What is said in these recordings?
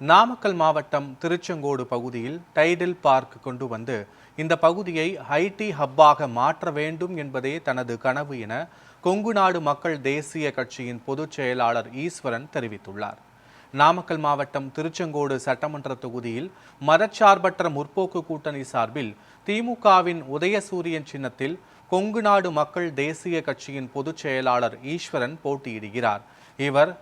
நாமக்கல் மாவட்டம் திருச்செங்கோடு பகுதியில் tidal park கொண்டு வந்து இந்த பகுதியை ஐடி ஹப்பாக மாற்ற வேண்டும் என்பதே தனது கனவு என கொங்குநாடு மக்கள் தேசிய கட்சியின் பொதுச் செயலாளர் ஈஸ்வரன் தெரிவித்துள்ளார். நாமக்கல் மாவட்டம் திருச்செங்கோடு சட்டமன்ற தொகுதியில் மதச்சார்பற்ற முற்போக்கு கூட்டணி சார்பில் திமுகவின் உதயசூரியன் சின்னத்தில் கொங்குநாடு மக்கள் தேசிய கட்சியின் பொதுச் செயலாளர் ஈஸ்வரன் போட்டியிடுகிறார். இவர்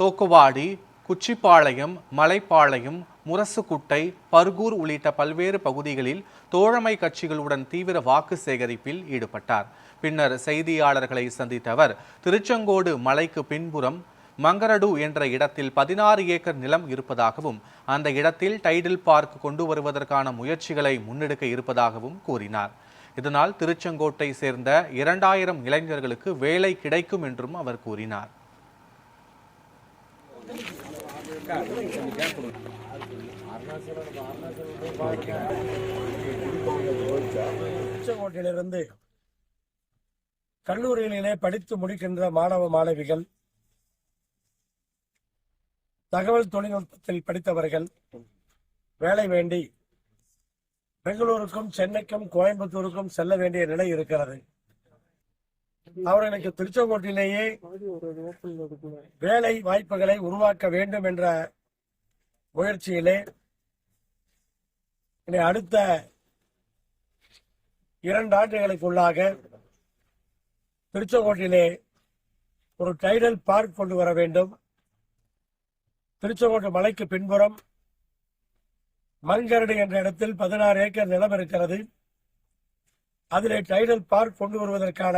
தோக்குவாடி, குச்சிப்பாளையம், மலைப்பாளையம், முரசுக்குட்டை, பர்கூர் உள்ளிட்ட பல்வேறு பகுதிகளில் தோழமை கட்சிகளுடன் தீவிர வாக்கு சேகரிப்பில் ஈடுபட்டார். பின்னர் செய்தியாளர்களை சந்தித்த அவர் திருச்செங்கோடு மலைக்கு பின்புறம் மங்கரடு என்ற இடத்தில் 16 ஏக்கர் நிலம் இருப்பதாகவும் அந்த இடத்தில் டைடல் பார்க் கொண்டு வருவதற்கான முயற்சிகளை முன்னெடுக்க இருப்பதாகவும் கூறினார். இதனால் திருச்செங்கோட்டை சேர்ந்த 2000 இளைஞர்களுக்கு வேலை கிடைக்கும் என்றும் அவர் கூறினார். திருச்செங்கோட்டிலிருந்து கல்லூரிகளிலே படித்து முடிக்கின்ற மாணவ மாணவிகள், தகவல் தொழில்நுட்பத்தில் படித்தவர்கள் வேலை வேண்டி பெங்களூருக்கும் சென்னைக்கும் கோயம்புத்தூருக்கும் செல்ல வேண்டிய நிலை இருக்கிறது. அவர்களுக்கு திருச்செங்கோட்டிலேயே வேலை வாய்ப்புகளை உருவாக்க வேண்டும் என்ற முயற்சியிலே அடுத்த 2 ஆண்டுகளுக்குள்ளாக திருச்செங்கோட்டிலே ஒரு டைடல் பார்க் கொண்டு வர வேண்டும். திருச்செங்கோட்டு மலைக்கு பின்புறம் மங்கரடு என்ற இடத்தில் 16 ஏக்கர் நிலம் இருக்கிறது. அதிலே டைடல் பார்க் கொண்டு வருவதற்கான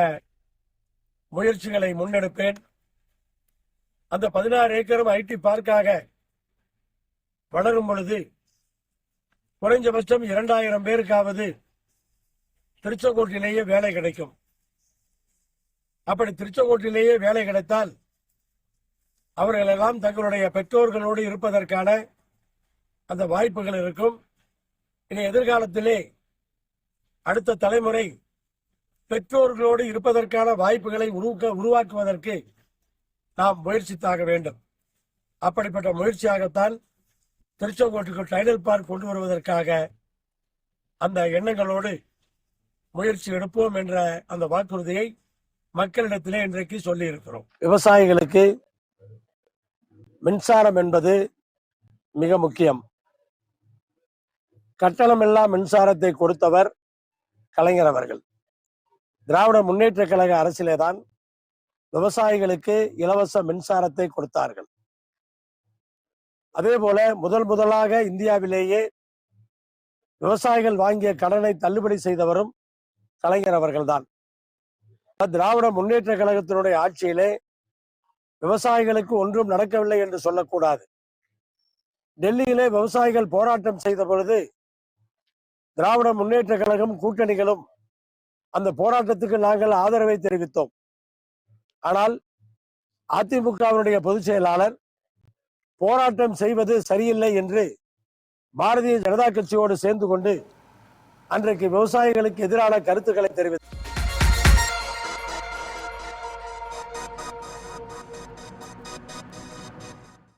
முயற்சிகளை முன்னெடுப்பேன். அந்த 16 ஏக்கரும் ஐடி பார்க்காக வளரும் பொழுது குறைஞ்சபட்சம் 2000 பேருக்காவது திருச்செங்கோட்டிலேயே வேலை கிடைக்கும். அப்படி திருச்செங்கோட்டிலேயே வேலை கிடைத்தால் அவர்கள் எல்லாம் தங்களுடைய பெற்றோர்களோடு இருப்பதற்கான அந்த வாய்ப்புகள் இருக்கும். இனி எதிர்காலத்திலே அடுத்த தலைமுறை பெற்றோர்களோடு இருப்பதற்கான வாய்ப்புகளை உருவாக்குவதற்கு நாம் முயற்சித்தாக வேண்டும். அப்படிப்பட்ட முயற்சியாகத்தான் திருச்செங்கோட்டுக்கு டைடல் பார்க் கொண்டு வருவதற்காக அந்த எண்ணங்களோடு முயற்சி எடுப்போம் என்ற அந்த வாக்குறுதியை மக்களிடத்திலே இன்றைக்கு சொல்லி இருக்கிறோம். விவசாயிகளுக்கு மின்சாரம் என்பது மிக முக்கியம். கட்டணமில்லா மின்சாரத்தை கொடுத்தவர் கலைஞர் அவர்கள். திராவிட முன்னேற்ற கழக அரசிலேதான் விவசாயிகளுக்கு இலவச மின்சாரத்தை கொடுத்தார்கள். அதே போல முதலாக இந்தியாவிலேயே விவசாயிகள் வாங்கிய கடனை தள்ளுபடி செய்தவரும் கலைஞர் அவர்கள்தான். திராவிட முன்னேற்ற கழகத்தினுடைய ஆட்சியிலே விவசாயிகளுக்கு ஒன்றும் நடக்கவில்லை என்று சொல்லக்கூடாது. டெல்லியிலே விவசாயிகள் போராட்டம் செய்த பொழுது திராவிட முன்னேற்ற கழகம் கூட்டணிகளும் அந்த போராட்டத்துக்கு நாங்கள் ஆதரவை தெரிவித்தோம். ஆனால் அதிமுகவினுடைய பொதுச் செயலாளர் போராட்டம் செய்வது சரியில்லை என்று பாரதிய ஜனதா கட்சியோடு சேர்ந்து கொண்டு அன்றைக்கு விவசாயிகளுக்கு எதிரான கருத்துக்களை தெரிவித்தார்.